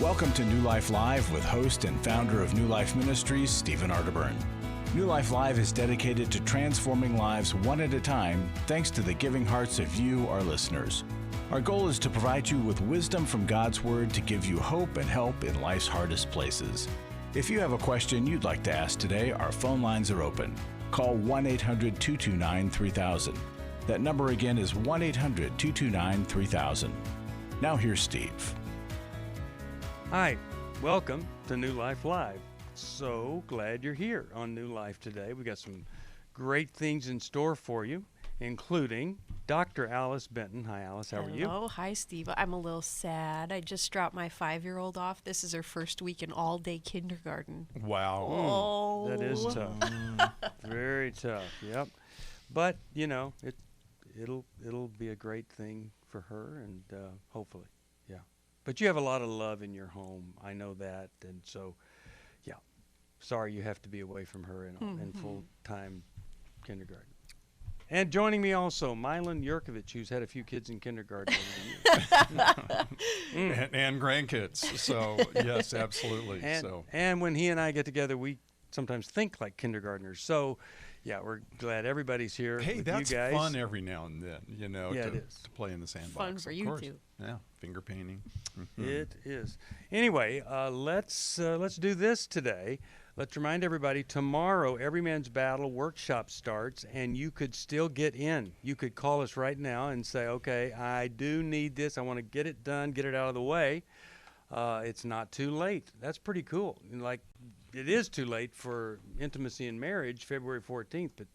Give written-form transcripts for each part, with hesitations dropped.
Welcome to New Life Live with host and founder of New Life Ministries, Stephen Arterburn. New Life Live is dedicated to transforming lives one at a time thanks to the giving hearts of you, our listeners. Our goal is to provide you with wisdom from God's Word to give you hope and help in life's hardest places. If you have a question you'd like to ask today, our phone lines are open. Call 1-800-229-3000. That number again is 1-800-229-3000. Now here's Steve. Hi, welcome to New Life Live. So glad you're here on New Life today. We got some great things in store for you, including Dr. Alice Benton. Hi, Alice. How are you? Hello. Hi, Steve. I'm a little sad. I just dropped my 5-year-old off. This is her first week in all-day kindergarten. Wow. Oh. That is tough. Very tough. Yep. But, you know, it'll be a great thing for her, and hopefully, yeah. But you have a lot of love in your home. I know that, and so, yeah. Sorry you have to be away from her in full-time kindergarten. And joining me also, Milan, Yerkovich, who's had a few kids in kindergarten over the years. and grandkids. So, yes, absolutely. And when he and I get together, we sometimes think like kindergartners. So, yeah, we're glad everybody's here Hey, with that's you guys. fun every now and then, you know, Yeah, to it is. play in the sandbox. Fun for you, too. Yeah, finger painting. It is. Anyway, let's do this today. Let's remind everybody, tomorrow, Every Man's Battle workshop starts, and you could still get in. You could call us right now and say, okay, I do need this. I want to get it done, get it out of the way. It's not too late. That's pretty cool. Like, it is too late for intimacy and marriage, February 14th, but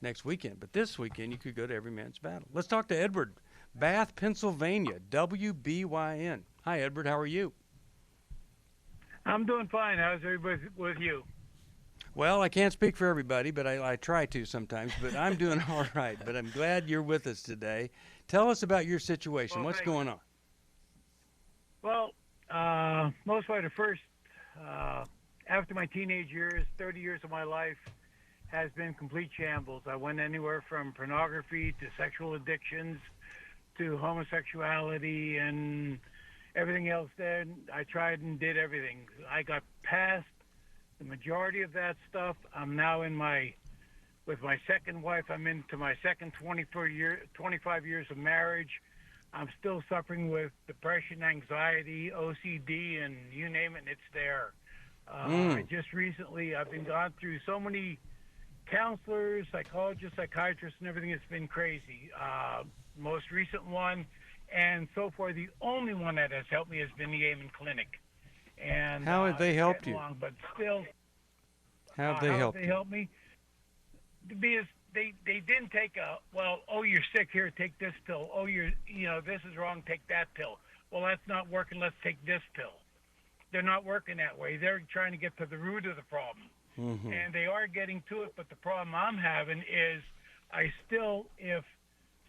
next weekend. But this weekend, you could go to Every Man's Battle. Let's talk to Edward, Bath, Pennsylvania, WBYN. Hi, Edward. How are you? I'm doing fine. How's everybody with you? Well, I can't speak for everybody, but I try to sometimes. But I'm doing all right. But I'm glad you're with us today. Tell us about your situation. Well, What's going on? Well, most of the first, after my teenage years, 30 years of my life has been complete shambles. I went anywhere from pornography to sexual addictions to homosexuality and everything else. Then I tried and did everything. I got past the majority of that stuff. I'm now with my second wife. I'm into my second 25 years of marriage. I'm still suffering with depression, anxiety, OCD, and you name it, and it's there. I just recently, I've been gone through so many counselors, psychologists, psychiatrists, and everything. It's been crazy. Most recent one, and so far the only one that has helped me has been the Amen Clinic. And how have they helped you? But still, how have they helped me? Because they didn't take you're sick, here, take this pill. Oh, this is wrong, take that pill. Well, that's not working, let's take this pill. They're not working that way. They're trying to get to the root of the problem. And they are getting to it, but the problem I'm having is if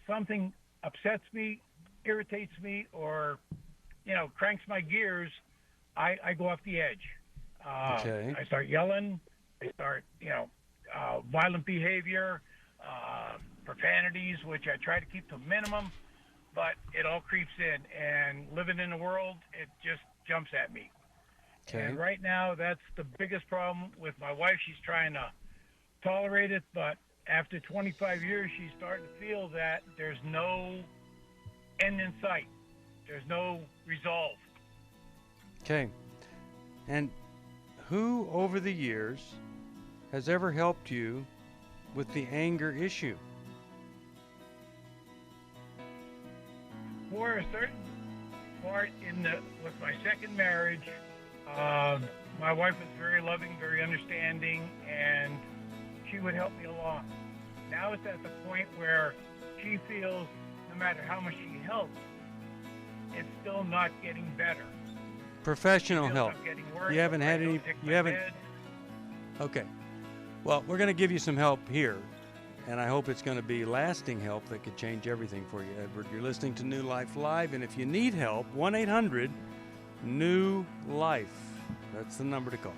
something upsets me, irritates me, or, cranks my gears, I go off the edge. Okay. I start yelling. I start, violent behavior, profanities, which I try to keep to a minimum, but it all creeps in. And living in the world, it just jumps at me. Okay. And right now, that's the biggest problem with my wife. She's trying to tolerate it, but after 25 years, she's starting to feel that there's no end in sight. There's no resolve. Okay. And who over the years has ever helped you with the anger issue? For a certain part with my second marriage, my wife was very loving, very understanding, and she would help me along. Now it's at the point where she feels no matter how much she helps, it's still not getting better. Professional help. You haven't had any. You haven't. Bed. Okay. Well, we're going to give you some help here, and I hope it's going to be lasting help that could change everything for you, Edward. You're listening to New Life Live, and if you need help, 1-800-NEW-LIFE. That's the number to call.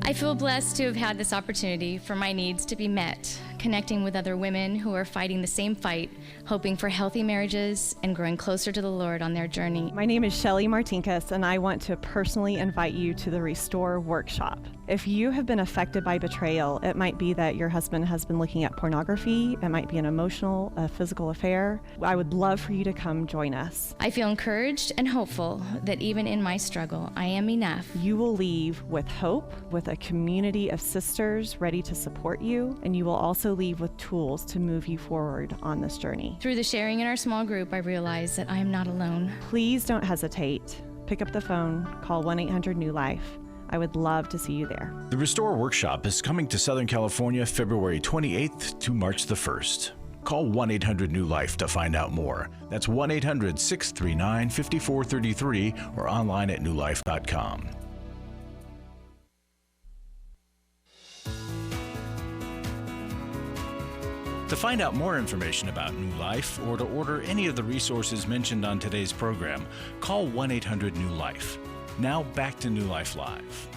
I feel blessed to have had this opportunity for my needs to be met. connecting with other women who are fighting the same fight, hoping for healthy marriages and growing closer to the Lord on their journey. My name is Shelly Martinkus, and I want to personally invite you to the Restore Workshop. If you have been affected by betrayal, it might be that your husband has been looking at pornography, it might be an emotional, physical affair. I would love for you to come join us. I feel encouraged and hopeful that even in my struggle, I am enough. You will leave with hope, with a community of sisters ready to support you, and you will also leave with tools to move you forward on this journey. Through the sharing in our small group, I realize that I am not alone. Please don't hesitate. Pick up the phone, call 1-800-NEW-LIFE. I would love to see you there. The Restore Workshop is coming to Southern California February 28th to March the 1st. Call 1-800-NEW-LIFE to find out more. That's 1-800-639-5433 or online at newlife.com. To find out more information about New Life or to order any of the resources mentioned on today's program, call 1-800-NEW-LIFE. Now back to New Life Live.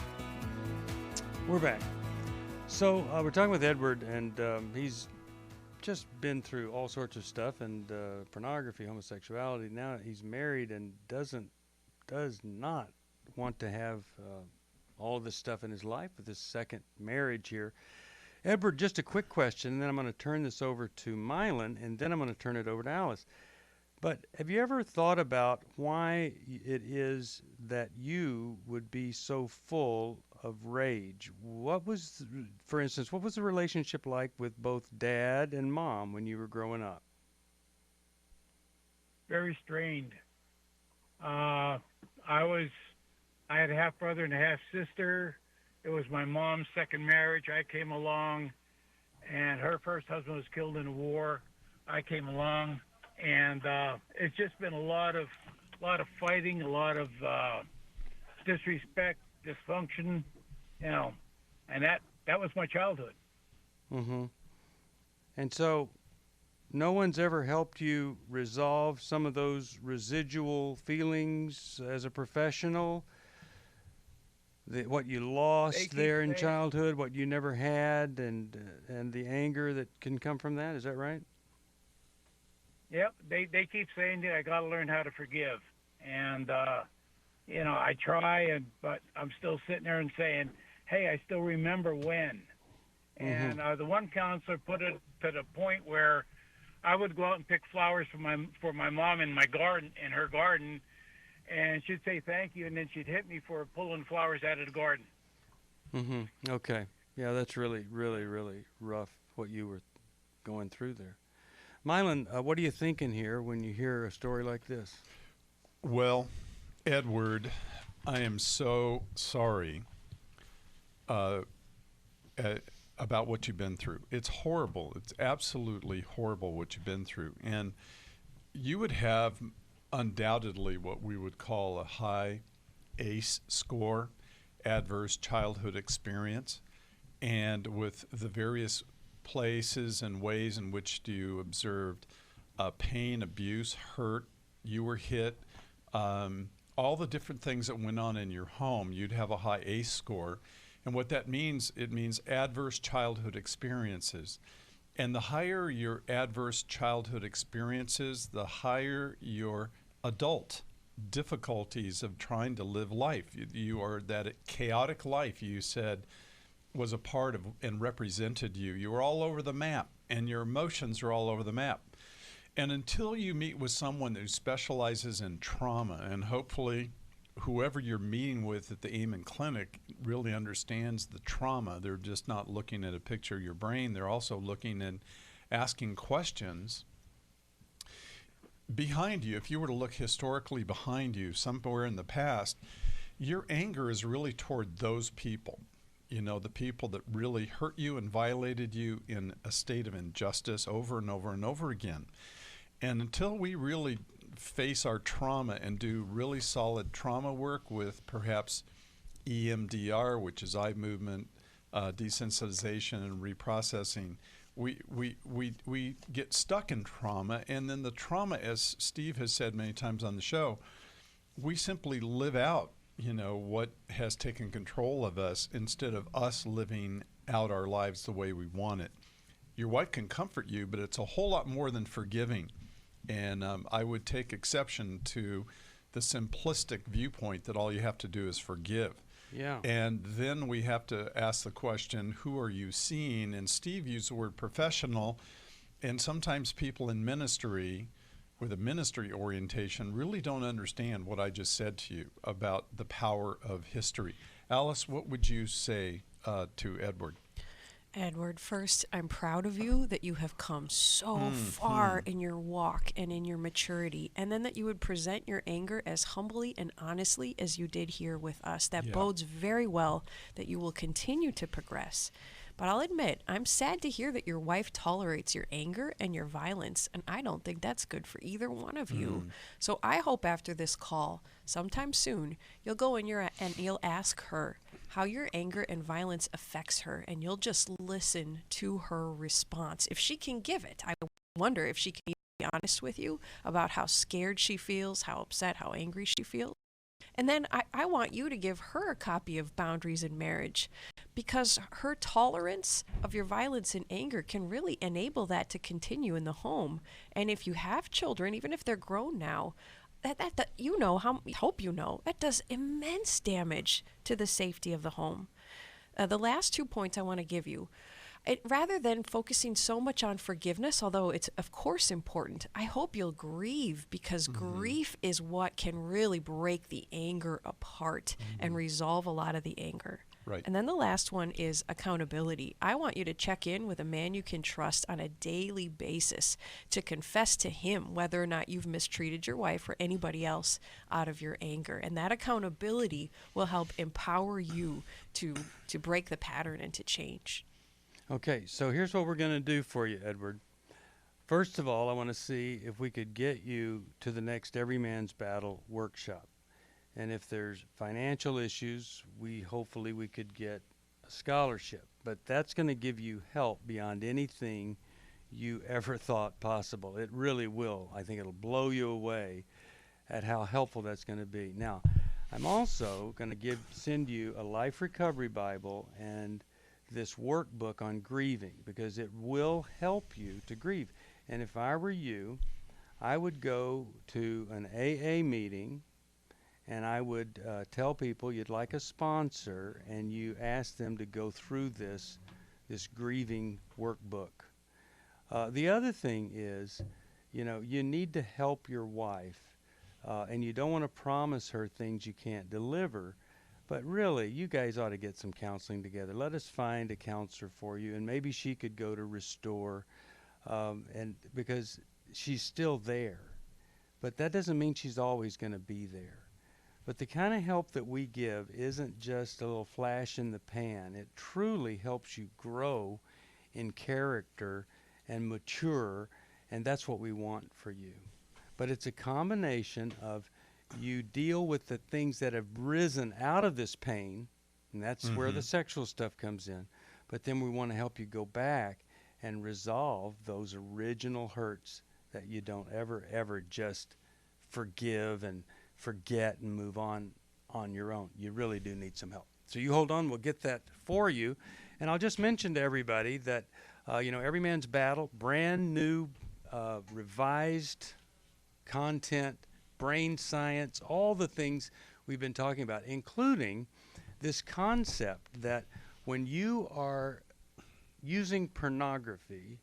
We're back. So we're talking with Edward, and he's just been through all sorts of stuff, and pornography, homosexuality. Now he's married and does not want to have all this stuff in his life with his second marriage here. Edward, just a quick question, and then I'm going to turn this over to Milan, and then I'm going to turn it over to Alice. But have you ever thought about why it is that you would be so full of rage? For instance, what was the relationship like with both Dad and Mom when you were growing up? Very strained. I had a half brother and a half sister. It was my mom's second marriage. I came along, and her first husband was killed in a war. I came along. And it's just been a lot of fighting, a lot of disrespect, dysfunction, and that was my childhood. Mm-hmm. And so, no one's ever helped you resolve some of those residual feelings as a professional. What you lost there in childhood, what you never had, and the anger that can come from that. Is that right? Yep, they keep saying that I got to learn how to forgive, and I try, but I'm still sitting there and saying, hey, I still remember when. Mm-hmm. And the one counselor put it to the point where I would go out and pick flowers for my mom in her garden, and she'd say thank you, and then she'd hit me for pulling flowers out of the garden. Mm-hmm. Okay, yeah, that's really, really, really rough what you were going through there. Milan, what are you thinking here when you hear a story like this? Well, Edward, I am so sorry about what you've been through. It's horrible. It's absolutely horrible what you've been through. And you would have undoubtedly what we would call a high ACE score, adverse childhood experience. And with the various places and ways in which you observed pain, abuse, hurt, you were hit, all the different things that went on in your home, you'd have a high ACE score. And what that means, it means adverse childhood experiences. And the higher your adverse childhood experiences, the higher your adult difficulties of trying to live life. You are that chaotic life you said was a part of and represented you. You were all over the map, and your emotions are all over the map. And until you meet with someone who specializes in trauma, and hopefully whoever you're meeting with at the Amen Clinic really understands the trauma. They're just not looking at a picture of your brain. They're also looking and asking questions. Behind you, if you were to look historically behind you, somewhere in the past, your anger is really toward those people. You know, the people that really hurt you and violated you in a state of injustice over and over and over again. And until we really face our trauma and do really solid trauma work with perhaps EMDR, which is eye movement, desensitization and reprocessing, we get stuck in trauma. And then the trauma, as Steve has said many times on the show, we simply live out what has taken control of us instead of us living out our lives the way we want it. your wife can comfort you, but it's a whole lot more than forgiving. And I would take exception to the simplistic viewpoint that all you have to do is forgive. Yeah. And then we have to ask the question, who are you seeing? And Steve used the word professional. And sometimes people in ministry with a ministry orientation really don't understand what I just said to you about the power of history. Alice, what would you say to Edward? Edward, first, I'm proud of you that you have come so far in your walk and in your maturity, and then that you would present your anger as humbly and honestly as you did here with us. That bodes very well that you will continue to progress. But I'll admit, I'm sad to hear that your wife tolerates your anger and your violence, and I don't think that's good for either one of you. So I hope after this call, sometime soon, you'll go in and you'll ask her how your anger and violence affects her, and you'll just listen to her response. If she can give it, I wonder if she can be honest with you about how scared she feels, how upset, how angry she feels. And then I want you to give her a copy of Boundaries in Marriage, because her tolerance of your violence and anger can really enable that to continue in the home. And if you have children, even if they're grown now, that you know, hope you know, that does immense damage to the safety of the home. The last 2 points I want to give you. Rather than focusing so much on forgiveness, although it's of course important, I hope you'll grieve, because grief is what can really break the anger apart and resolve a lot of the anger. Right. And then the last one is accountability. I want you to check in with a man you can trust on a daily basis to confess to him whether or not you've mistreated your wife or anybody else out of your anger. And that accountability will help empower you to break the pattern and to change. Okay, so here's what we're going to do for you, Edward. First of all, I want to see if we could get you to the next Every Man's Battle workshop. And if there's financial issues, hopefully we could get a scholarship. But that's going to give you help beyond anything you ever thought possible. It really will. I think it'll blow you away at how helpful that's going to be. Now, I'm also going to send you a Life Recovery Bible and this workbook on grieving, because it will help you to grieve. And if I were you, I would go to an AA meeting, and I would tell people you'd like a sponsor, and you ask them to go through this grieving workbook. The other thing is, you need to help your wife, and you don't want to promise her things you can't deliver. But really, you guys ought to get some counseling together. Let us find a counselor for you, and maybe she could go to Restore, and because she's still there. But that doesn't mean she's always going to be there. But the kind of help that we give isn't just a little flash in the pan. It truly helps you grow in character and mature, and that's what we want for you. But it's a combination of you deal with the things that have risen out of this pain, and that's where the sexual stuff comes in. But then we want to help you go back and resolve those original hurts that you don't ever just forgive and forget and move on your own. You really do need some help. So you hold on, we'll get that for you. And I'll just mention to everybody that, Every Man's Battle, brand new, revised content, brain science, all the things we've been talking about, including this concept that when you are using pornography,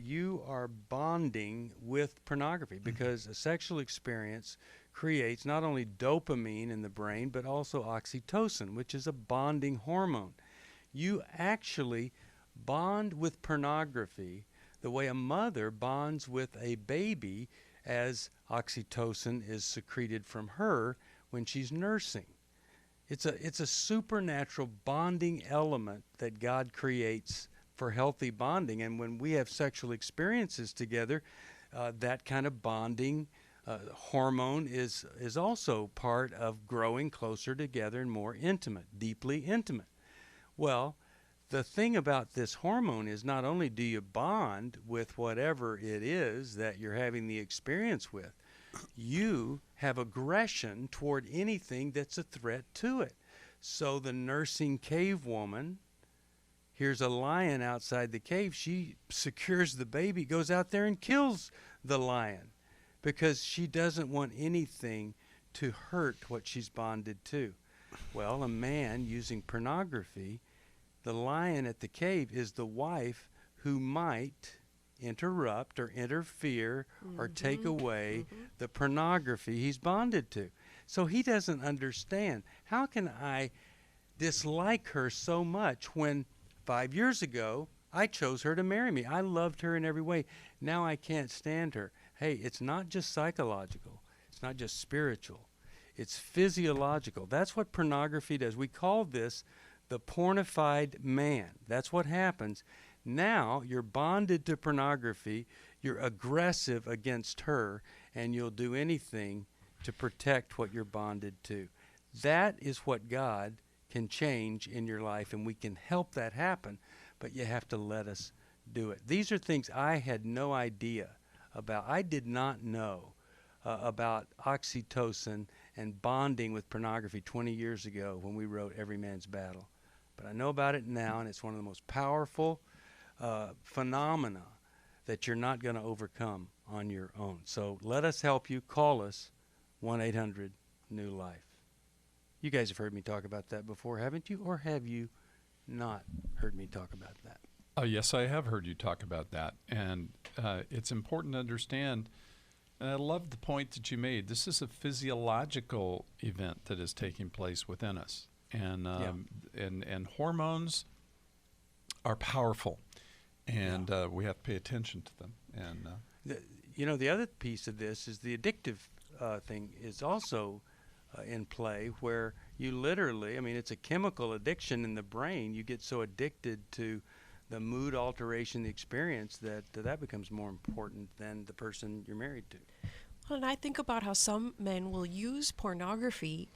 you are bonding with pornography, because a sexual experience creates not only dopamine in the brain, but also oxytocin, which is a bonding hormone. You actually bond with pornography the way a mother bonds with a baby as oxytocin is secreted from her when she's nursing. It's a supernatural bonding element that God creates for healthy bonding. And when we have sexual experiences together, that kind of bonding hormone is also part of growing closer together and more intimate, deeply intimate. Well, the thing about this hormone is not only do you bond with whatever it is that you're having the experience with, you have aggression toward anything that's a threat to it. So the nursing cave woman hears a lion outside the cave, she secures the baby, goes out there and kills the lion because she doesn't want anything to hurt what she's bonded to. Well, a man using pornography, the lion at the cave is the wife who might interrupt or interfere or take away the pornography he's bonded to. So he doesn't understand. How can I dislike her so much when 5 years ago I chose her to marry me? I loved her in every way. Now I can't stand her. Hey, it's not just psychological. It's not just spiritual. It's physiological. That's what pornography does. We call this the pornified man. That's what happens. Now you're bonded to pornography. You're aggressive against her, and you'll do anything to protect what you're bonded to. That is what God can change in your life, and we can help that happen, but you have to let us do it. These are things I had no idea about. I did not know about oxytocin and bonding with pornography 20 years ago when we wrote Every Man's Battle. But I know about it now, and it's one of the most powerful phenomena that you're not going to overcome on your own. So let us help you. Call us, 1-800-NEW-LIFE. You guys have heard me talk about that before, haven't you? Or have you not heard me talk about that? Yes, I have heard you talk about that. And it's important to understand, and I love the point that you made. This is a physiological event that is taking place within us. And and hormones are powerful, and we have to pay attention to them. And the other piece of this is the addictive thing is also in play, where you literally, it's a chemical addiction in the brain. You get so addicted to the mood alteration, the experience, that becomes more important than the person you're married to. Well, and I think about how some men will use pornography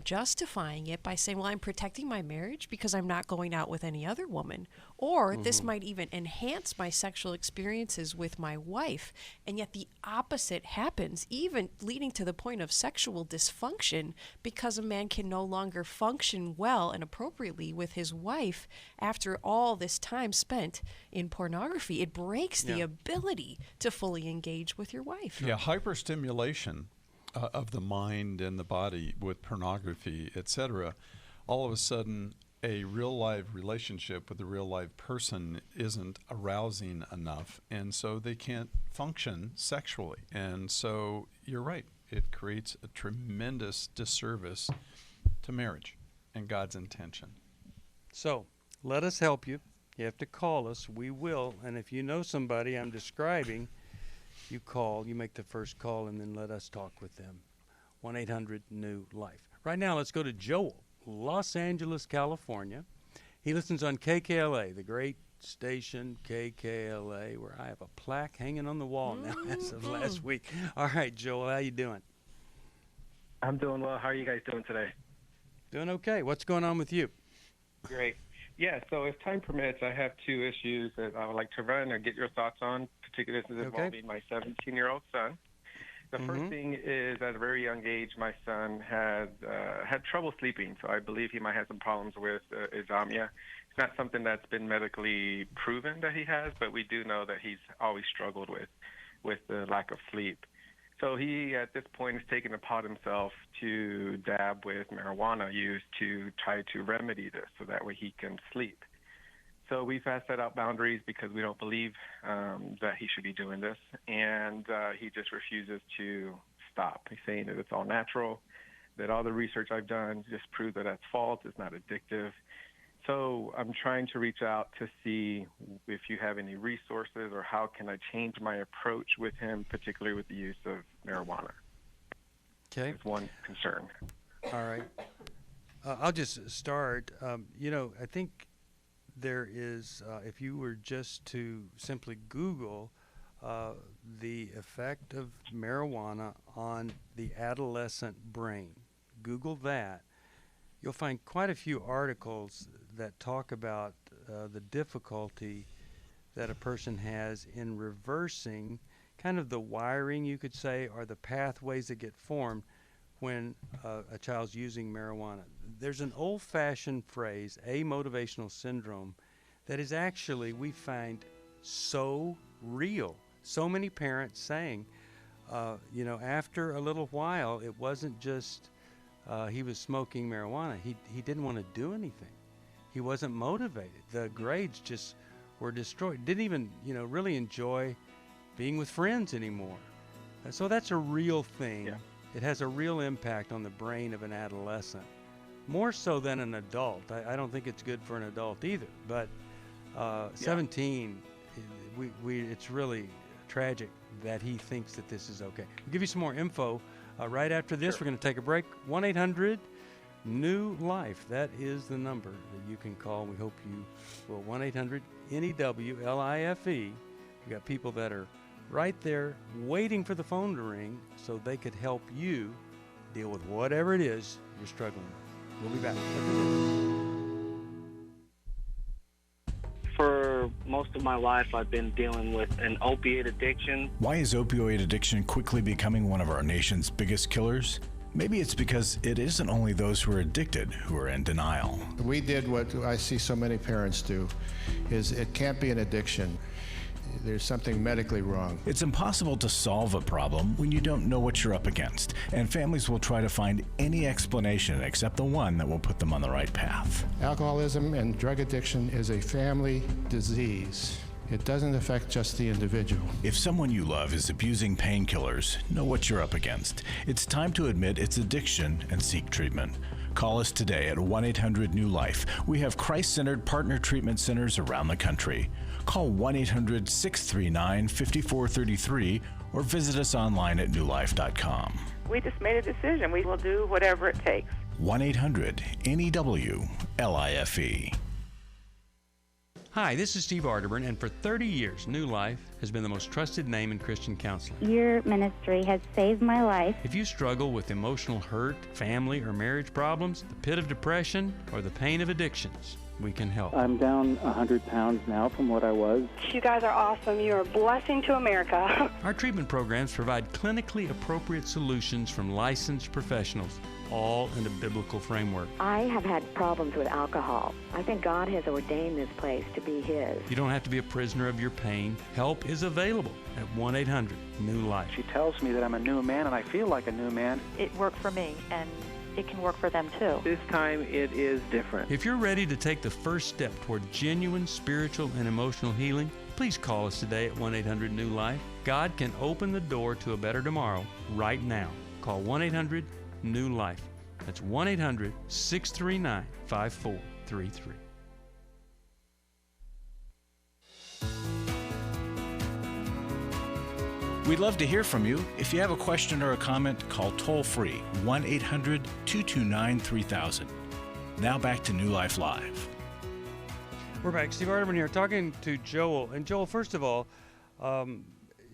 justifying it by saying, well, I'm protecting my marriage because I'm not going out with any other woman. Or this might even enhance my sexual experiences with my wife. And yet the opposite happens, even leading to the point of sexual dysfunction, because a man can no longer function well and appropriately with his wife after all this time spent in pornography. It breaks the ability to fully engage with your wife. Yeah, hyperstimulation of the mind and the body with pornography, etc., all of a sudden a real live relationship with a real live person isn't arousing enough, and so they can't function sexually. And so you're right, it creates a tremendous disservice to marriage and God's intention. So let us help you. You have to call us. We will. And if you know somebody I'm describing, you call, you make the first call, and then let us talk with them. 1-800-NEW-LIFE. Right now, let's go to Joel, Los Angeles, California. He listens on KKLA, the great station KKLA, where I have a plaque hanging on the wall now as of last week. All right, Joel, how you doing? I'm doing well. How are you guys doing today? Doing okay. What's going on with you? Great. Yeah, so if time permits, I have two issues that I would like to run or get your thoughts on, particularly this is involving my 17-year-old son. The first thing is, at a very young age, my son had trouble sleeping, so I believe he might have some problems with insomnia. It's not something that's been medically proven that he has, but we do know that he's always struggled with the lack of sleep. So he, at this point, is taking it upon himself to dab with marijuana use to try to remedy this so that way he can sleep. So we've set out boundaries because we don't believe that he should be doing this, and he just refuses to stop. He's saying that it's all natural, that all the research I've done just proves that that's false, it's not addictive. So I'm trying to reach out to see if you have any resources or how can I change my approach with him, particularly with the use of marijuana. Okay. That's one concern. All right. I'll just start. I think there is, if you were just to simply Google the effect of marijuana on the adolescent brain, Google that, you'll find quite a few articles that talk about the difficulty that a person has in reversing kind of the wiring, you could say, or the pathways that get formed when a child's using marijuana. There's an old-fashioned phrase, amotivational syndrome, that is actually, we find, so real. So many parents saying, after a little while, it wasn't just he was smoking marijuana. He didn't want to do anything. He wasn't motivated. The grades just were destroyed. Didn't even, really enjoy being with friends anymore. So that's a real thing. Yeah. It has a real impact on the brain of an adolescent, more so than an adult. I don't think it's good for an adult either. But 17, it's really tragic that he thinks that this is okay. We'll give you some more info right after this. We're going to take a break. 1-800-NEW-LIFE. That is the number that you can call. We hope you will. 1-800-NEW-LIFE. You got people that are right there waiting for the phone to ring so they could help you deal with whatever it is you're struggling with. We'll be back. For most of my life, I've been dealing with an opiate addiction. Why is opioid addiction quickly becoming one of our nation's biggest killers? Maybe it's because it isn't only those who are addicted who are in denial. We did what I see so many parents do, is it can't be an addiction. There's something medically wrong. It's impossible to solve a problem when you don't know what you're up against, and families will try to find any explanation except the one that will put them on the right path. Alcoholism and drug addiction is a family disease. It doesn't affect just the individual. If someone you love is abusing painkillers, know what you're up against. It's time to admit it's addiction and seek treatment. Call us today at 1-800-NEW-LIFE. We have Christ-centered partner treatment centers around the country. Call 1-800-639-5433 or visit us online at newlife.com. We just made a decision. We will do whatever it takes. 1-800-NEW-LIFE. Hi, this is Steve Arterburn, and for 30 years, New Life has been the most trusted name in Christian counseling. Your ministry has saved my life. If you struggle with emotional hurt, family or marriage problems, the pit of depression, or the pain of addictions, we can help. I'm down 100 pounds now from what I was. You guys are awesome. You're a blessing to America. Our treatment programs provide clinically appropriate solutions from licensed professionals, all in a biblical framework. I have had problems with alcohol. I think God has ordained this place to be His. You don't have to be a prisoner of your pain. Help is available at 1-800-NEW-LIFE. She tells me that I'm a new man, and I feel like a new man. It worked for me, and it can work for them too. This time it is different. If you're ready to take the first step toward genuine spiritual and emotional healing, please call us today at 1-800-NEW-LIFE. God can open the door to a better tomorrow right now. Call 1-800-NEW-LIFE. That's 1-800-639-5433. We'd love to hear from you. If you have a question or a comment, call toll-free 1-800-229-3000. Now back to New Life Live. We're back. Steve Arterburn here talking to Joel. And Joel, first of all,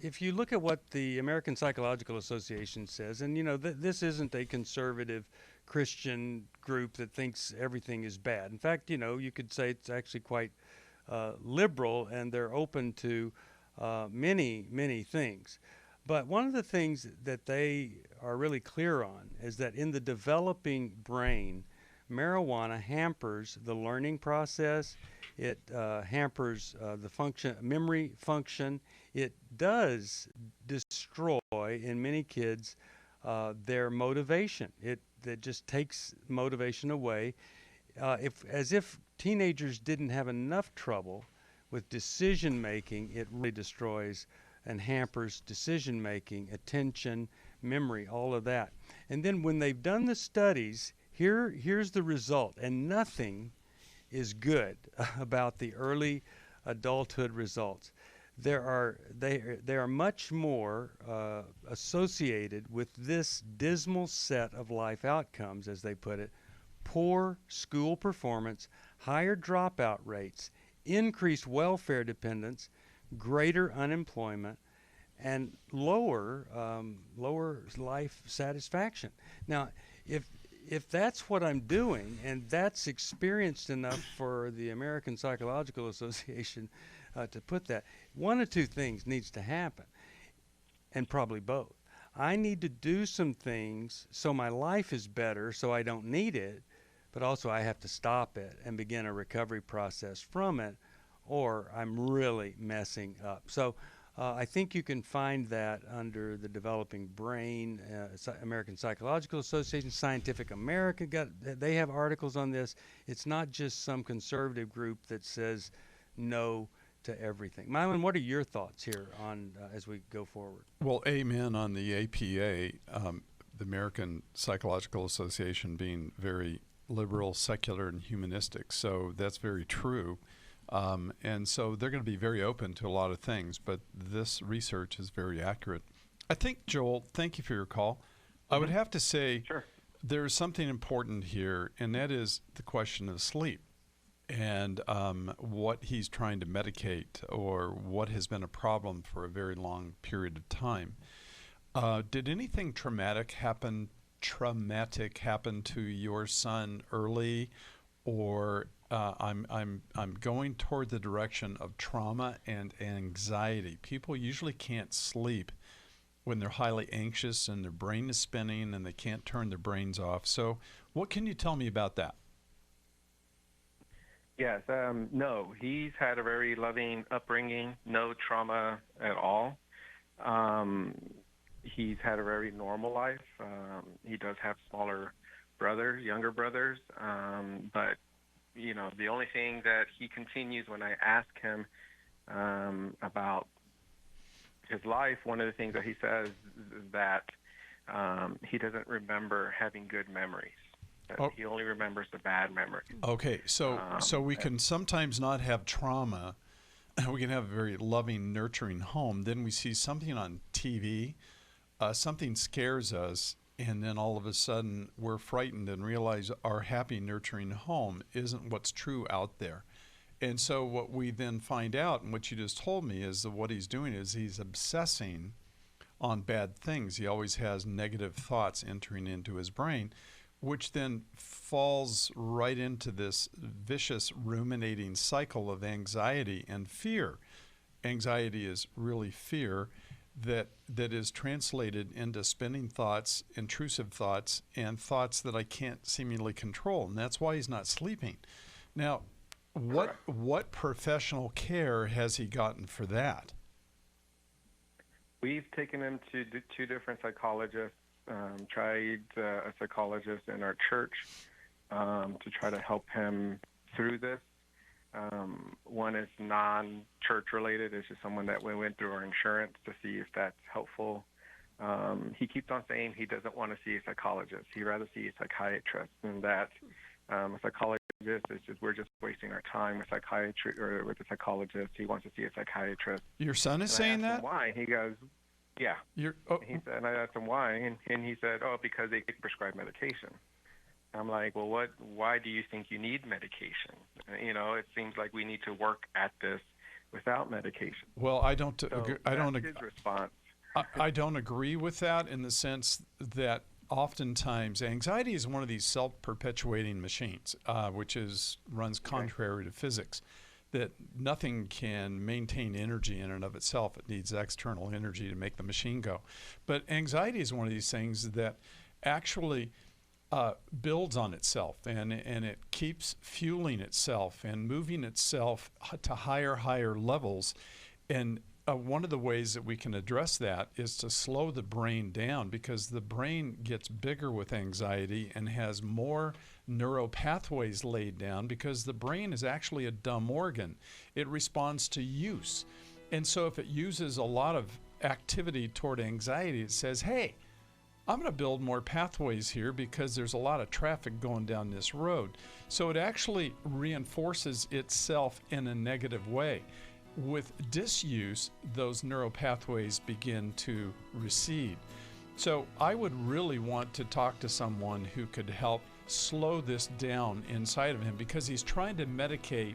if you look at what the American Psychological Association says, and this isn't a conservative Christian group that thinks everything is bad. In fact, you could say it's actually quite liberal, and they're open to many, many things. But one of the things that they are really clear on is that in the developing brain, marijuana hampers the learning process. It hampers the memory function. It does destroy, in many kids, their motivation. It just takes motivation away. As if teenagers didn't have enough trouble with decision making, it really destroys and hampers decision making, attention, memory, all of that. And then when they've done the studies, here's the result, and nothing is good about the early adulthood results. They are much more associated with this dismal set of life outcomes, as they put it: poor school performance, higher dropout rates, increased welfare dependence, greater unemployment, and lower life satisfaction. Now, if that's what I'm doing, and that's experienced enough for the American Psychological Association to put that, one of two things needs to happen, and probably both. I need to do some things so my life is better, so I don't need it, but also I have to stop it and begin a recovery process from it, or I'm really messing up. So I think you can find that under the Developing Brain, American Psychological Association, Scientific American, they have articles on this. It's not just some conservative group that says no to everything. Milan, what are your thoughts here on as we go forward? Well, amen on the APA, the American Psychological Association being very liberal, secular, and humanistic. So that's very true. And so they're going to be very open to a lot of things, but this research is very accurate. I think, Joel, thank you for your call. I would have to say there's something important here, and that is the question of sleep and what he's trying to medicate or what has been a problem for a very long period of time. Did anything traumatic happen to your son early, or I'm going toward the direction of trauma and anxiety? People usually can't sleep when they're highly anxious and their brain is spinning and they can't turn their brains off. So what can you tell me about that? Yes, no, he's had a very loving upbringing, no trauma at all. He's had a very normal life. He does have younger brothers, but you know, the only thing that he continues when I ask him about his life, one of the things that he says is that he doesn't remember having good memories. He only remembers the bad memories. Okay, so we can sometimes not have trauma. We can have a very loving, nurturing home. Then we see something on TV, something scares us, and then all of a sudden we're frightened and realize our happy, nurturing home isn't what's true out there. And so what we then find out, and what you just told me, is that what he's doing is he's obsessing on bad things. He always has negative thoughts entering into his brain, which then falls right into this vicious ruminating cycle of anxiety and fear. Anxiety is really fear that is translated into spinning thoughts, intrusive thoughts, and thoughts that I can't seemingly control. And that's why he's not sleeping. Now, what professional care has he gotten for that? We've taken him to two different psychologists, tried a psychologist in our church to try to help him through this. One is non-church related. It's just someone that we went through our insurance to see if that's helpful. He keeps on saying he doesn't want to see a psychologist. He'd rather see a psychiatrist, and that a psychologist is just, we're just wasting our time with psychiatry or with a psychologist. He wants to see a psychiatrist. Your son is saying that? Why? He goes, yeah. He said, and I asked him why, and he said, because they prescribe medication. I'm like, well, why do you think you need medication? You know, it seems like we need to work at this without medication. Well, I don't agree. His response. I don't agree with that in the sense that oftentimes anxiety is one of these self-perpetuating machines, which runs contrary to physics, that nothing can maintain energy in and of itself. It needs external energy to make the machine go. But anxiety is one of these things that actually builds on itself, and it keeps fueling itself and moving itself to higher levels. And one of the ways that we can address that is to slow the brain down, because the brain gets bigger with anxiety and has more neural pathways laid down, because the brain is actually a dumb organ. It responds to use. And so if it uses a lot of activity toward anxiety, it says, hey, I'm going to build more pathways here because there's a lot of traffic going down this road. So it actually reinforces itself in a negative way. With disuse, those neural pathways begin to recede. So I would really want to talk to someone who could help slow this down inside of him, because he's trying to medicate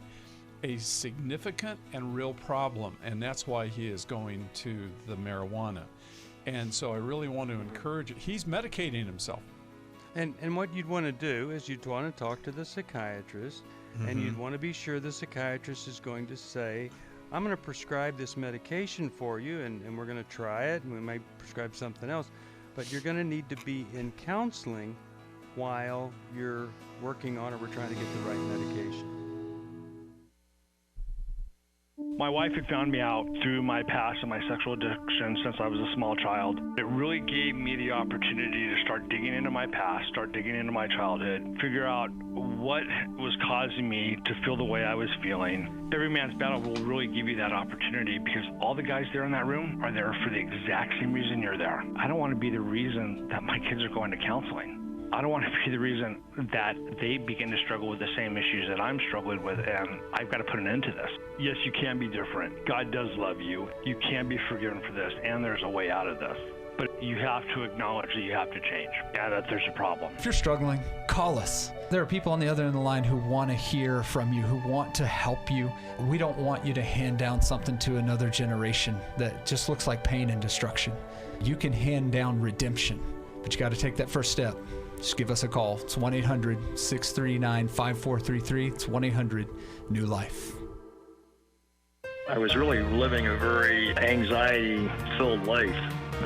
a significant and real problem, and that's why he is going to the marijuana. And so I really want to encourage it. He's medicating himself. And what you'd want to do is you'd want to talk to the psychiatrist, and you'd want to be sure the psychiatrist is going to say, I'm going to prescribe this medication for you, and we're going to try it, and we might prescribe something else. But you're going to need to be in counseling while you're working on it. We're trying to get the right medication. My wife had found me out through my past and my sexual addiction since I was a small child. It really gave me the opportunity to start digging into my past, start digging into my childhood, figure out what was causing me to feel the way I was feeling. Every Man's Battle will really give you that opportunity because all the guys there in that room are there for the exact same reason you're there. I don't want to be the reason that my kids are going to counseling. I don't want to be the reason that they begin to struggle with the same issues that I'm struggling with, and I've got to put an end to this. Yes, you can be different. God does love you. You can be forgiven for this, and there's a way out of this. But you have to acknowledge that you have to change, and that there's a problem. If you're struggling, call us. There are people on the other end of the line who want to hear from you, who want to help you. We don't want you to hand down something to another generation that just looks like pain and destruction. You can hand down redemption, but you got to take that first step. Just give us a call. It's 1-800-639-5433. It's 1-800-NEW-LIFE. I was really living a very anxiety-filled life.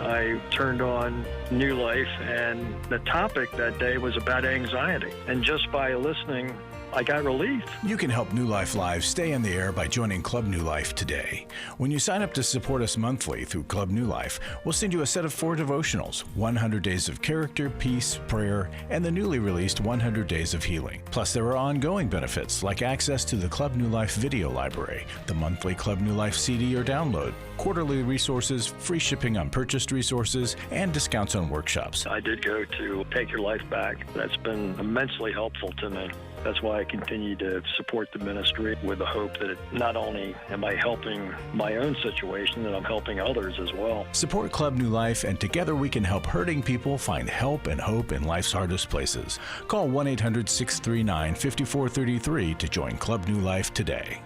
I turned on New Life, and the topic that day was about anxiety. And just by listening, I got relief. You can help New Life Live stay in the air by joining Club New Life today. When you sign up to support us monthly through Club New Life, we'll send you a set of 4 devotionals, 100 Days of Character, Peace, Prayer, and the newly released 100 Days of Healing. Plus, there are ongoing benefits like access to the Club New Life video library, the monthly Club New Life CD or download, quarterly resources, free shipping on purchased resources, and discounts on workshops. I did go to Take Your Life Back. That's been immensely helpful to me. That's why I continue to support the ministry with the hope that not only am I helping my own situation, that I'm helping others as well. Support Club New Life, and together we can help hurting people find help and hope in life's hardest places. Call 1-800-639-5433 to join Club New Life today.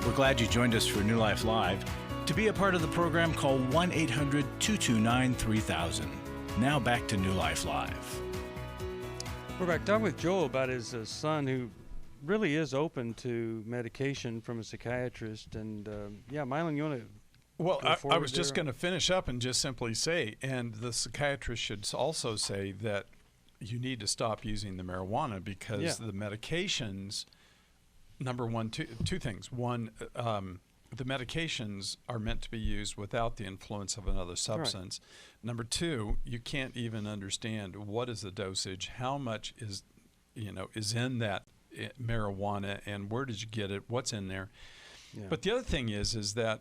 We're glad you joined us for New Life Live. To be a part of the program, call 1-800-229-3000. Now back to New Life Live. We're back talking with Joel about his son who really is open to medication from a psychiatrist. And Milan, you want to Well, I was just going to finish up and just simply say, and the psychiatrist should also say that you need to stop using the marijuana because the medications, number one, two things. One, the medications are meant to be used without the influence of another substance. Right. Number two, you can't even understand what is the dosage, how much is in that marijuana, and where did you get it, what's in there. Yeah. But the other thing is that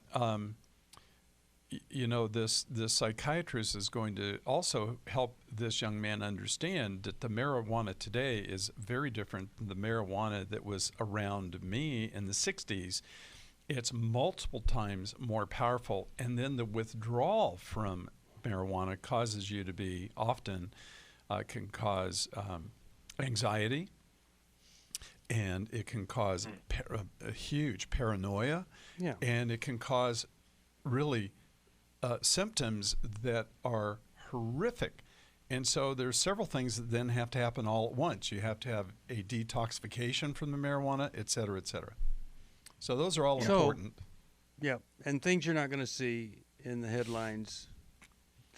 this psychiatrist is going to also help this young man understand that the marijuana today is very different than the marijuana that was around me in the 60s. It's multiple times more powerful, and then the withdrawal from marijuana causes you to be can cause anxiety, and it can cause a huge paranoia, and it can cause really symptoms that are horrific. And so there's several things that then have to happen all at once. You have to have a detoxification from the marijuana, et cetera, et cetera. So those are all important. Yeah, and things you're not going to see in the headlines.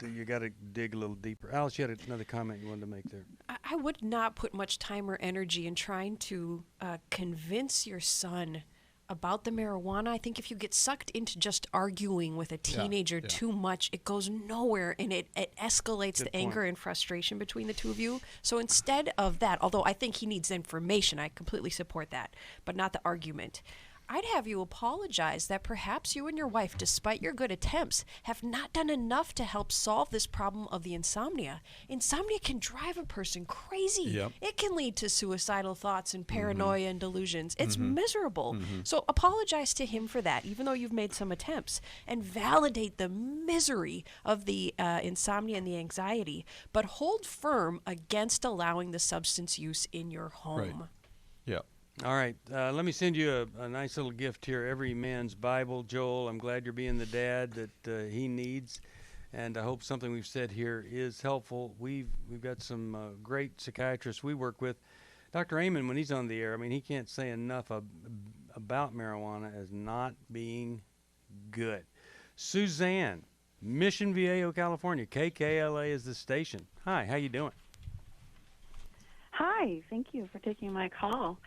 You got to dig a little deeper. Alice, you had another comment you wanted to make there. I would not put much time or energy in trying to convince your son about the marijuana. I think if you get sucked into just arguing with a teenager too much, it goes nowhere, and it escalates the anger and frustration between the two of you. So instead of that, although I think he needs information, I completely support that, but not the argument. I'd have you apologize that perhaps you and your wife, despite your good attempts, have not done enough to help solve this problem of the insomnia. Insomnia can drive a person crazy. Yep. It can lead to suicidal thoughts and paranoia and delusions. It's miserable. So apologize to him for that, even though you've made some attempts, and validate the misery of the insomnia and the anxiety, but hold firm against allowing the substance use in your home. Right. Yeah. All right, let me send you a nice little gift here, Every Man's Bible. Joel, I'm glad you're being the dad that he needs, and I hope something we've said here is helpful. We've got some great psychiatrists we work with. Dr. Amen, when he's on the air, I mean, he can't say enough about marijuana as not being good. Suzanne, Mission Viejo, California. KKLA is the station. Hi, how you doing? Hi, thank you for taking my call.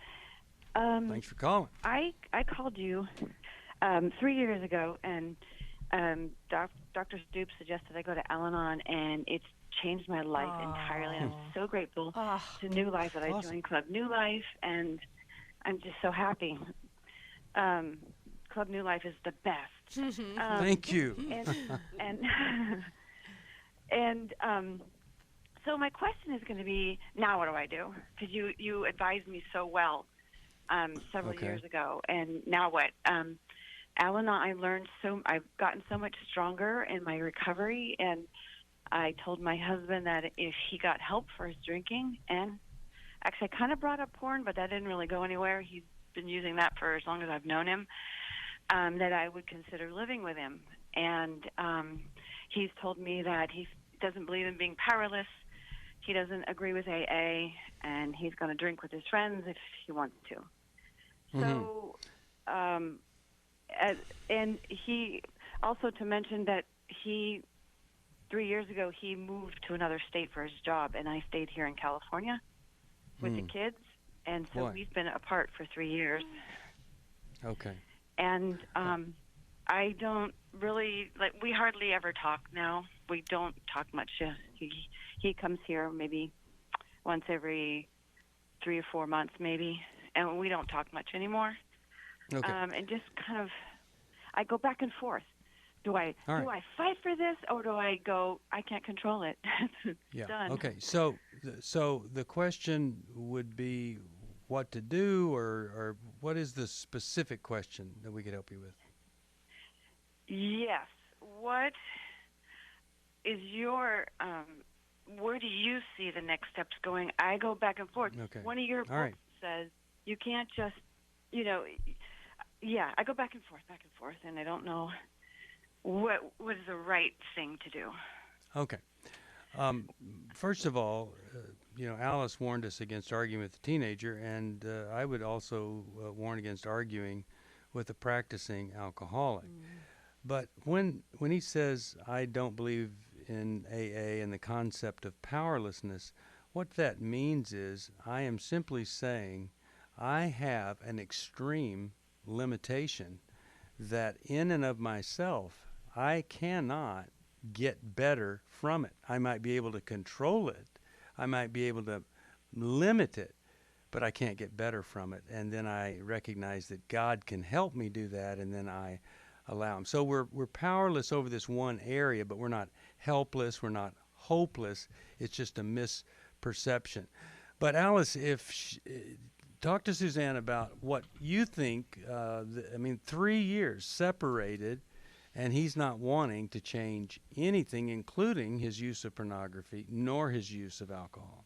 Thanks for calling. I called you 3 years ago, and Dr. Stoops suggested I go to Al-Anon, and it's changed my life entirely. I'm so grateful to New Life that I joined Club New Life, and I'm just so happy. Club New Life is the best. Thank you. So my question is going to be, now what do I do? Because you advised me so well several years ago, and now what? Al-Anon, I've gotten so much stronger in my recovery, and I told my husband that if he got help for his drinking, and actually I kind of brought up porn, but that didn't really go anywhere. He's been using that for as long as I've known him, that I would consider living with him. And he's told me that he doesn't believe in being powerless. He doesn't agree with AA, and he's going to drink with his friends if he wants to. So, and he also to mention that 3 years ago, he moved to another state for his job, and I stayed here in California with the kids, and so we've been apart for 3 years. Okay. And I don't really, we hardly ever talk now. We don't talk much. He comes here maybe once every 3 or 4 months maybe, and we don't talk much anymore. Okay. And just kind of, I go back and forth. Do I fight for this, or do I go, I can't control it? It's done. Okay. So the question would be what to do, or what is the specific question that we could help you with? Yes. What is your, where do you see the next steps going? I go back and forth. Okay. One of your books says you can't just, I go back and forth, and I don't know what is the right thing to do. Okay. First of all, Alice warned us against arguing with a teenager, and I would also warn against arguing with a practicing alcoholic. But when he says, I don't believe in AA and the concept of powerlessness, what that means is I am simply saying I have an extreme limitation that in and of myself I cannot get better from it. I might be able to control it. I might be able to limit it, but I can't get better from it. And then I recognize that God can help me do that, and then I allow him. So we're powerless over this one area, but we're not helpless. We're not hopeless. It's just a misperception. But Alice, talk to Suzanne about what you think. 3 years separated, and he's not wanting to change anything, including his use of pornography, nor his use of alcohol.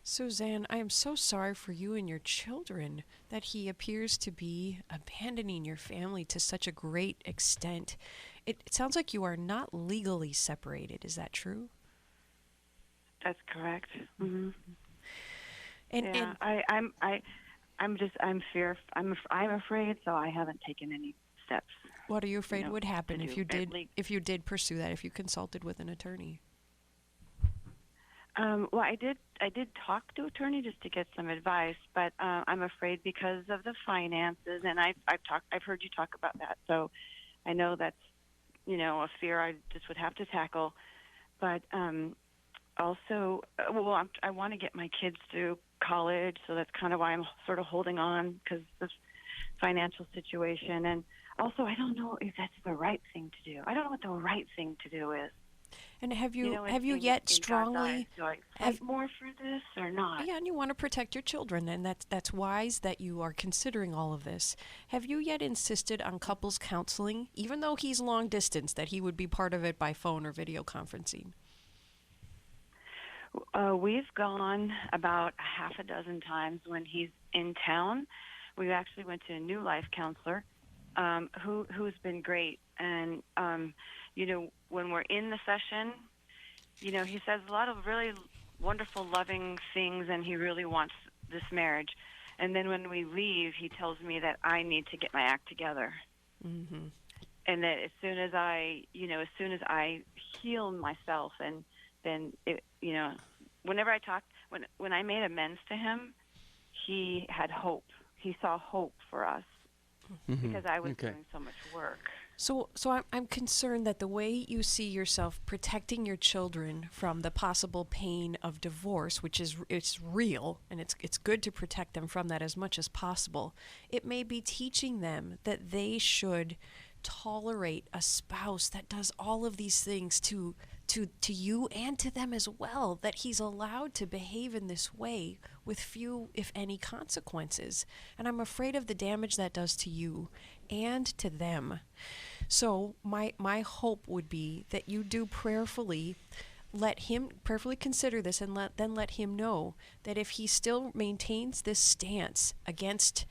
Suzanne, I am so sorry for you and your children that he appears to be abandoning your family to such a great extent. It sounds like you are not legally separated. Is that true? That's correct. Mm-hmm. And I'm afraid, so I haven't taken any steps. What are you afraid would happen if you did pursue that, if you consulted with an attorney? Well, I did talk to an attorney just to get some advice, but I'm afraid because of the finances, and I've heard you talk about that, so I know that's a fear I just would have to tackle. But also, I want to get my kids through college, so that's kind of why I'm sort of holding on, because of the financial situation. And also, I don't know if that's the right thing to do. I don't know what the right thing to do is. And have you yet strongly do I fight more for this or not? Yeah, and you want to protect your children, and that's wise that you are considering all of this. Have you yet insisted on couples counseling, even though he's long distance, that he would be part of it by phone or video conferencing? We've gone about a half a dozen times when he's in town. We actually went to a New Life counselor who's been great. And, when we're in the session, he says a lot of really wonderful, loving things, and he really wants this marriage. And then when we leave, he tells me that I need to get my act together. Mm-hmm. And that as soon as I heal myself, and then, whenever I talked, when I made amends to him, he had hope. He saw hope for us because I was doing so much work. So I'm concerned that the way you see yourself protecting your children from the possible pain of divorce, which is it's real, and it's good to protect them from that as much as possible, it may be teaching them that they should tolerate a spouse that does all of these things to you and to them as well, that he's allowed to behave in this way with few, if any, consequences. And I'm afraid of the damage that does to you and to them. So my hope would be that you do prayerfully consider this, and let him know that if he still maintains this stance against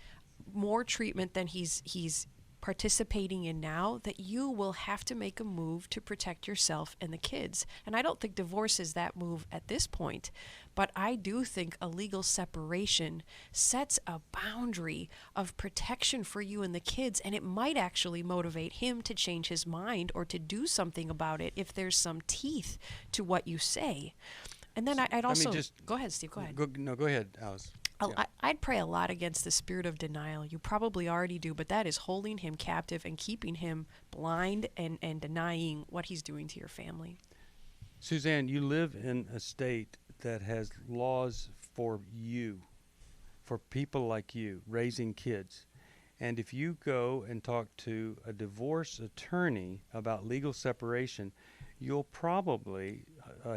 more treatment than he's participating in now, that you will have to make a move to protect yourself and the kids. And I don't think divorce is that move at this point, but I do think a legal separation sets a boundary of protection for you and the kids, and it might actually motivate him to change his mind or to do something about it if there's some teeth to what you say. And then I'd also... Go ahead, Steve, go ahead. Go ahead, Alice. Yeah. I'd pray a lot against the spirit of denial. You probably already do, but that is holding him captive and keeping him blind and denying what he's doing to your family. Suzanne, you live in a state that has laws for you, for people like you, raising kids. And if you go and talk to a divorce attorney about legal separation, you'll probably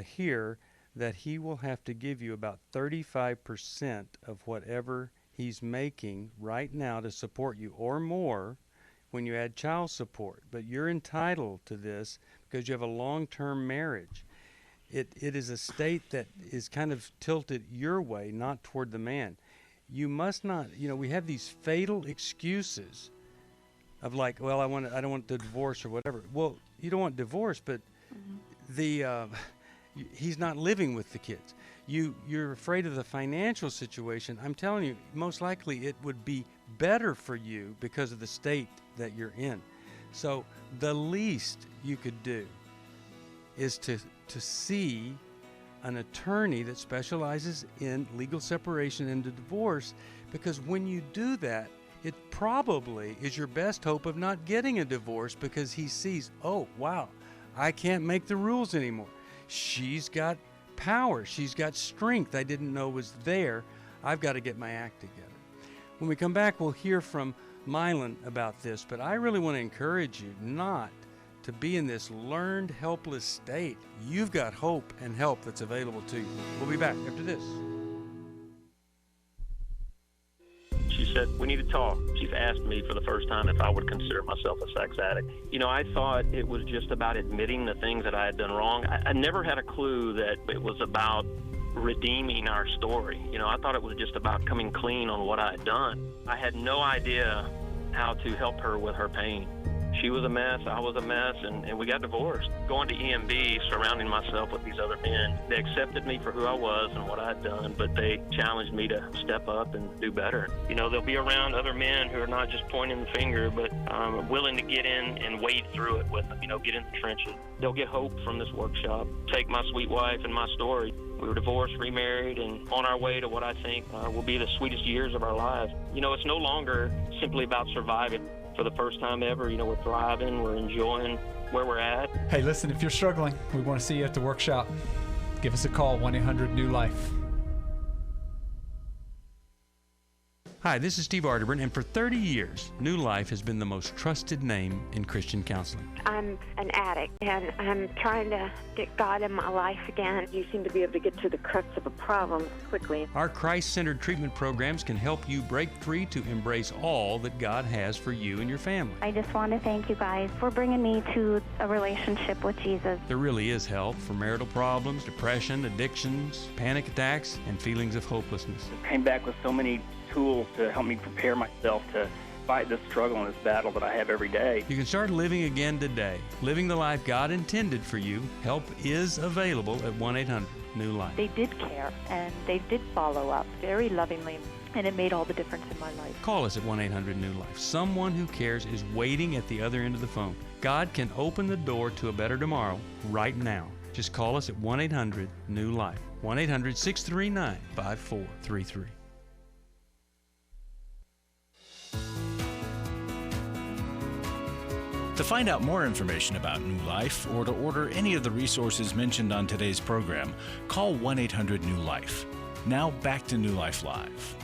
hear that he will have to give you about 35% of whatever he's making right now to support you, or more when you add child support. But you're entitled to this because you have a long-term marriage. It is a state that is kind of tilted your way, not toward the man. You must not, we have these fatal excuses of like, well, I don't want the divorce or whatever. Well, you don't want divorce, but he's not living with the kids. You're afraid of the financial situation. I'm telling you, most likely it would be better for you because of the state that you're in. So the least you could do is to see an attorney that specializes in legal separation and divorce, because when you do that, it probably is your best hope of not getting a divorce, because he sees, oh, wow, I can't make the rules anymore. She's got power. She's got strength I didn't know was there. I've got to get my act together. When we come back, we'll hear from Milan about this, but I really want to encourage you not to be in this learned, helpless state. You've got hope and help that's available to you. We'll be back after this. She said, we need to talk. She's asked me for the first time if I would consider myself a sex addict. I thought it was just about admitting the things that I had done wrong. I never had a clue that it was about redeeming our story. I thought it was just about coming clean on what I had done. I had no idea how to help her with her pain. She was a mess, I was a mess, and we got divorced. Going to EMB, surrounding myself with these other men, they accepted me for who I was and what I had done, but they challenged me to step up and do better. They'll be around other men who are not just pointing the finger, but willing to get in and wade through it with them, get in the trenches. They'll get hope from this workshop. Take my sweet wife and my story. We were divorced, remarried, and on our way to what I think will be the sweetest years of our lives. It's no longer simply about surviving. For the first time ever, we're thriving, we're enjoying where we're at. Hey, listen, if you're struggling, we want to see you at the workshop. Give us a call, 1-800-NEW-LIFE. Hi, this is Steve Arterburn, and for 30 years, New Life has been the most trusted name in Christian counseling. I'm an addict, and I'm trying to get God in my life again. You seem to be able to get to the crux of a problem quickly. Our Christ-centered treatment programs can help you break free to embrace all that God has for you and your family. I just want to thank you guys for bringing me to a relationship with Jesus. There really is help for marital problems, depression, addictions, panic attacks, and feelings of hopelessness. I came back with so many tools to help me prepare myself to fight this struggle and this battle that I have every day. You can start living again today, living the life God intended for you. Help is available at 1-800-NEW-LIFE. They did care, and they did follow up very lovingly, and it made all the difference in my life. Call us at 1-800-NEW-LIFE. Someone who cares is waiting at the other end of the phone. God can open the door to a better tomorrow right now. Just call us at 1-800-NEW-LIFE. 1-800-639-5433. To find out more information about New Life or to order any of the resources mentioned on today's program, call 1-800-NEW-LIFE. Now back to New Life Live.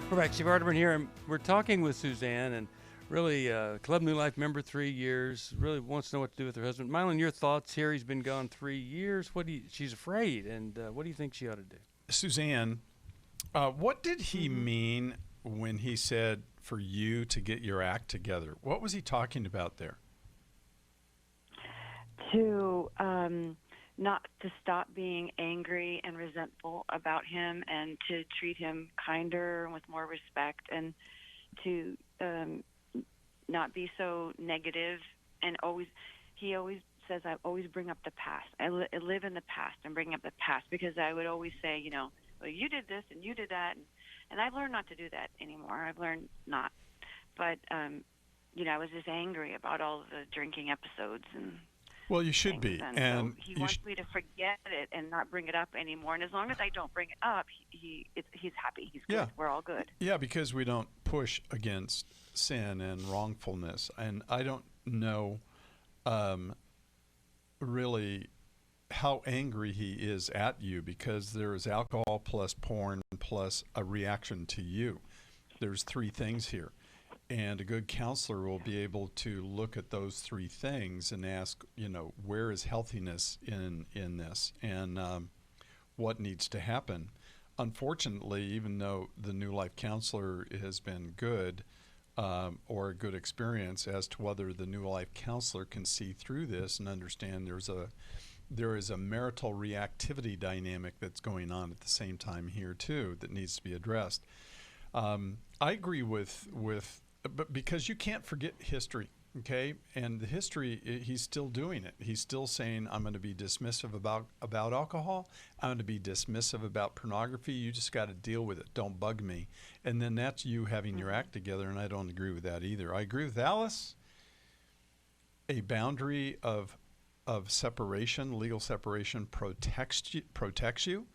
We're back. Steve Arterburn here, and we're talking with Suzanne, and really Club New Life member, 3 years, really wants to know what to do with her husband. Milan, your thoughts here? He's been gone 3 years. She's afraid, and what do you think she ought to do? Suzanne, what did he mean when he said for you to get your act together? What was he talking about there? To not to stop being angry and resentful about him, and to treat him kinder and with more respect, and to not be so negative. And he always says, I always bring up the past. I live in the past and bring up the past, because I would always say, well, you did this and you did that. And I've learned not to do that anymore. I've learned not. But, I was just angry about all of the drinking episodes. Well, you should be. And so he wants me to forget it and not bring it up anymore. And as long as I don't bring it up, he's happy. He's good. Yeah. We're all good. Yeah, because we don't push against sin and wrongfulness. And I don't know really how angry he is at you, because there is alcohol plus porn plus a reaction to you. There's three things here. And a good counselor will be able to look at those three things and ask, where is healthiness in this, and what needs to happen. Unfortunately, even though the New Life counselor has been good, or a good experience, as to whether the New Life counselor can see through this and understand there is a marital reactivity dynamic that's going on at the same time here too that needs to be addressed. I agree but because you can't forget history, okay? And the history, he's still doing it. He's still saying, I'm going to be dismissive about alcohol. I'm going to be dismissive about pornography. You just got to deal with it. Don't bug me. And then that's you having your act together, and I don't agree with that either. I agree with Alice. A boundary of separation, legal separation, protects you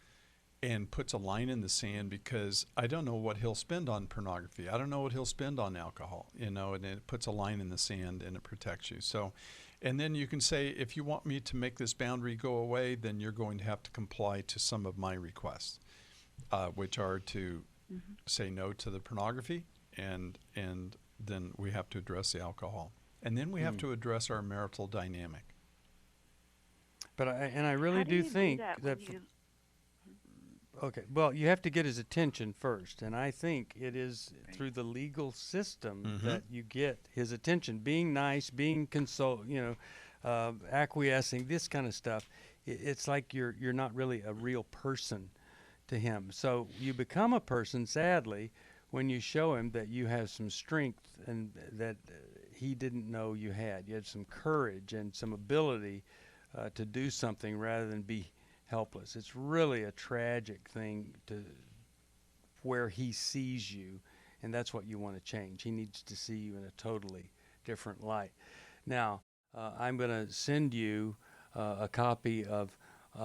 and puts a line in the sand, because I don't know what he'll spend on pornography. I don't know what he'll spend on alcohol, and it puts a line in the sand and it protects you. So, and then you can say, if you want me to make this boundary go away, then you're going to have to comply to some of my requests, which are to say no to the pornography, and then we have to address the alcohol. And then we have to address our marital dynamic. But I really do think that okay, well, you have to get his attention first, and I think it is through the legal system that you get his attention. Being nice, being acquiescing, this kind of stuff. It's like you're not really a real person to him. So you become a person, sadly, when you show him that you have some strength and that he didn't know you had. You had some courage and some ability to do something rather than be helpless. It's really a tragic thing where he sees you, and that's what you want to change. He needs to see you in a totally different light. Now, I'm going to send you a copy of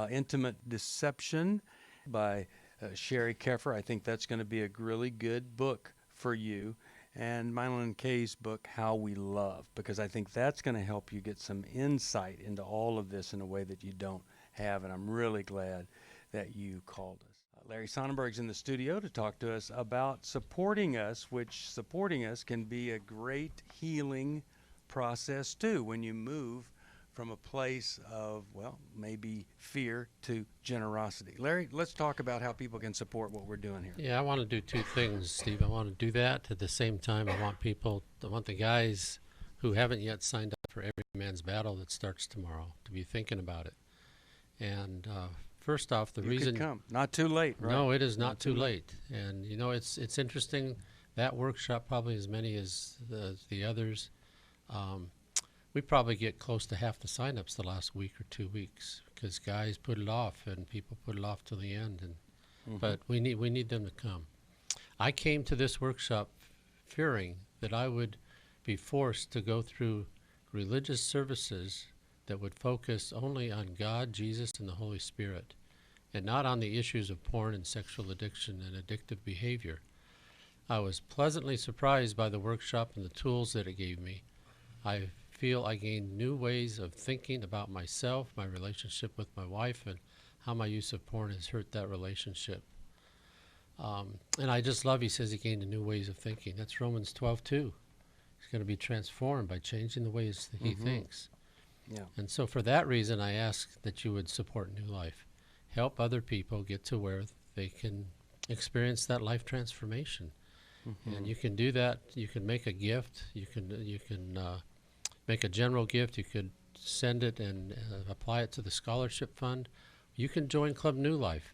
Intimate Deception by Sherry Keffer. I think that's going to be a really good book for you. And Milan Kay's book, How We Love, because I think that's going to help you get some insight into all of this in a way that you don't have, and I'm really glad that you called us. Larry Sonnenberg's in the studio to talk to us about supporting us, which supporting us can be a great healing process too when you move from a place of, well, maybe fear to generosity. Larry, let's talk about how people can support what we're doing here. Yeah, I want to do two things, Steve. I want to do that. At the same time, I want the guys who haven't yet signed up for Every Man's Battle that starts tomorrow to be thinking about it. And first off, the reason... You could come. Not too late, right? No, it is not too late. And, it's interesting. That workshop, probably as many as the others, we probably get close to half the sign-ups the last week or 2 weeks, because guys put it off and people put it off till the end. But we need them to come. I came to this workshop fearing that I would be forced to go through religious services that would focus only on God, Jesus, and the Holy Spirit. and not on the issues of porn and sexual addiction and addictive behavior. I was pleasantly surprised by the workshop and the tools that it gave me. I feel I gained new ways of thinking about myself, my relationship with my wife, and how my use of porn has hurt that relationship. And I just love, he says he gained new ways of thinking. That's Romans 12:2. He's going to be transformed by changing the ways that he thinks. Yeah. And so for that reason, I ask that you would support New Life. Help other people get to where they can experience that life transformation. And you can do that. You can make a gift. You can make a general gift. You could send it and apply it to the scholarship fund. You can join Club New Life.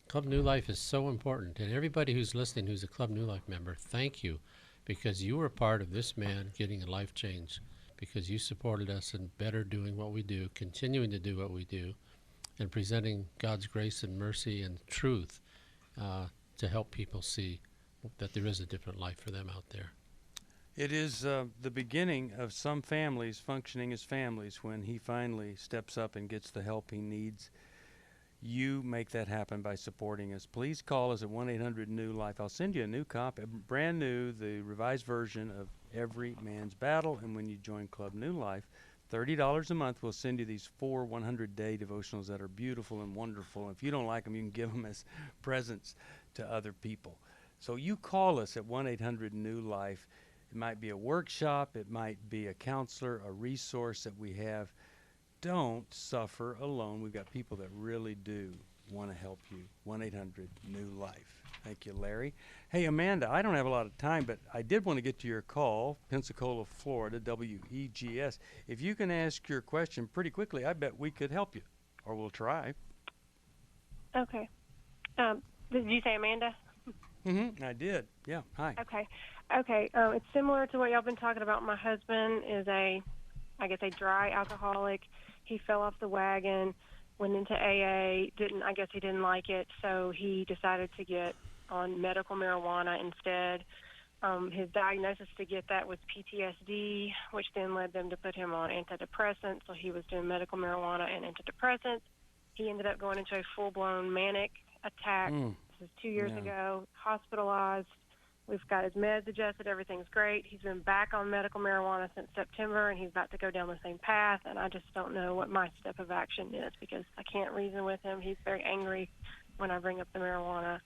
Club New Life is so important. And everybody who's listening who's a Club New Life member, thank you, because you were part of this man getting a life change, because you supported us in better doing what we do, continuing to do what we do, and presenting God's grace and mercy and truth to help people see that there is a different life for them out there. It is the beginning of some families functioning as families when he finally steps up and gets the help he needs. You make that happen by supporting us. Please call us at 1-800-NEW-LIFE. I'll send you a new copy, brand new, the revised version of Every Man's Battle. And when you join Club New Life, $30 a month, we'll send you these 4 100-day devotionals that are beautiful and wonderful. If you don't like them, you can give them as presents to other people. So you call us at 1-800-NEW-LIFE. It might be a workshop. It might be a counselor, a resource that we have. Don't suffer alone. We've got people that really do want to help you. 1-800-NEW-LIFE. Thank you, Larry. Hey, Amanda, I don't have a lot of time, but I did want to get to your call, Pensacola, Florida, WEGS. If you can ask your question pretty quickly, I bet we could help you, or we'll try. Okay. Did you say Amanda? I did. Yeah. Hi. Okay. It's similar to what y'all been talking about. My husband is a dry alcoholic. He fell off the wagon, went into AA. He didn't like it, so he decided to get on medical marijuana instead. His diagnosis to get that was PTSD, which then led them to put him on antidepressants. So he was doing medical marijuana and antidepressants. He ended up going into a full-blown manic attack. This is 2 years ago, hospitalized. We've got his meds adjusted. Everything's great. He's been back on medical marijuana since September, and he's about to go down the same path, and I just don't know what my step of action is because I can't reason with him. He's very angry when I bring up the marijuana.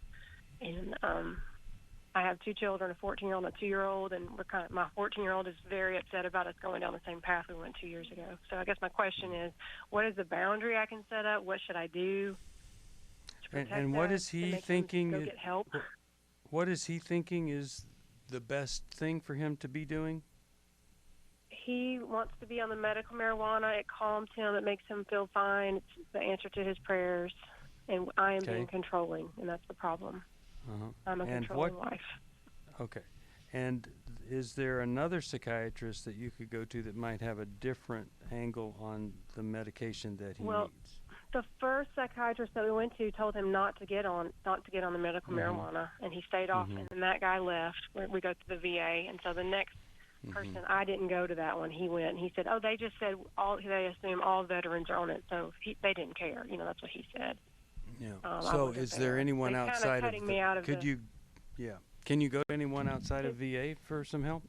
And I have 2 children, a 14-year-old and a 2-year-old, and my 14-year-old is very upset about us going down the same path we went 2 years ago. So I guess my question is, what is the boundary I can set up? What should I do to protect And what us, is he to make thinking? him go get help? What is he thinking is the best thing for him to be doing? He wants to be on the medical marijuana. It calms him. It makes him feel fine. It's the answer to his prayers. And I am being controlling, and that's the problem. I'm a controlling wife. Okay. And is there another psychiatrist that you could go to that might have a different angle on the medication that he needs? The first psychiatrist that we went to told him not to get on the medical marijuana, and he stayed off it. And that guy left. We go to the VA, and so the next person, I didn't go to that one. He went, and he said, "Oh, they just said they assume all veterans are on it, so they didn't care." That's what he said. Yeah. So is there anyone outside of me out of Can you go to anyone outside of VA for some help?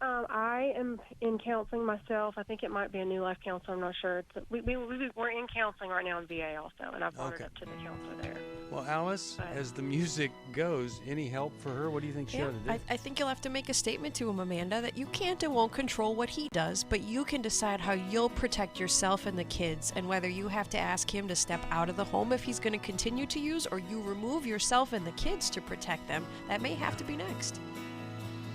I am in counseling myself. I think it might be a New Life counselor. I'm not sure. We're in counseling right now in VA also, and I've brought it up to the counselor there. Well, Alice, as the music goes, any help for her? What do you think she ought to do? I think you'll have to make a statement to him, Amanda, that you can't and won't control what he does, but you can decide how you'll protect yourself and the kids, and whether you have to ask him to step out of the home if he's going to continue to use, or you remove yourself and the kids to protect them. That may have to be next.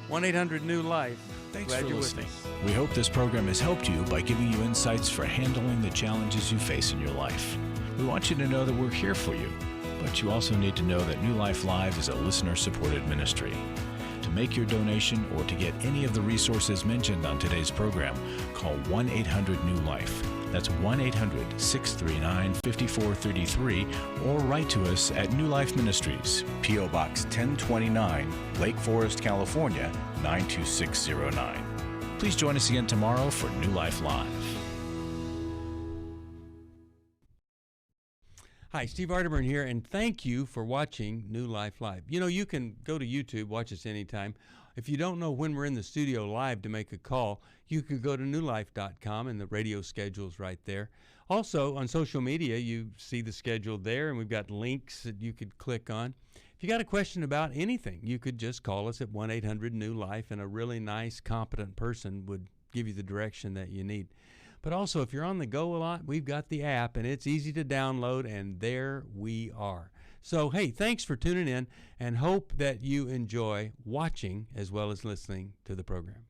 1-800-NEW-LIFE. Thanks for listening. We hope this program has helped you by giving you insights for handling the challenges you face in your life. We want you to know that we're here for you, but you also need to know that New Life Live is a listener-supported ministry. To make your donation or to get any of the resources mentioned on today's program, call 1-800-NEW-LIFE. That's 1-800-639-5433, or write to us at New Life Ministries, P.O. Box 1029, Lake Forest, California, 92609. Please join us again tomorrow for New Life Live. Hi, Steve Arterburn here, and thank you for watching New Life Live. You know, you can go to YouTube, watch us anytime. If you don't know when we're in the studio live to make a call, you could go to newlife.com, and the radio schedule's right there. Also, on social media, you see the schedule there, and we've got links that you could click on. If you got a question about anything, you could just call us at 1-800-NEW-LIFE, and a really nice, competent person would give you the direction that you need. But also, if you're on the go a lot, we've got the app, and it's easy to download, and there we are. So, hey, thanks for tuning in, and hope that you enjoy watching as well as listening to the program.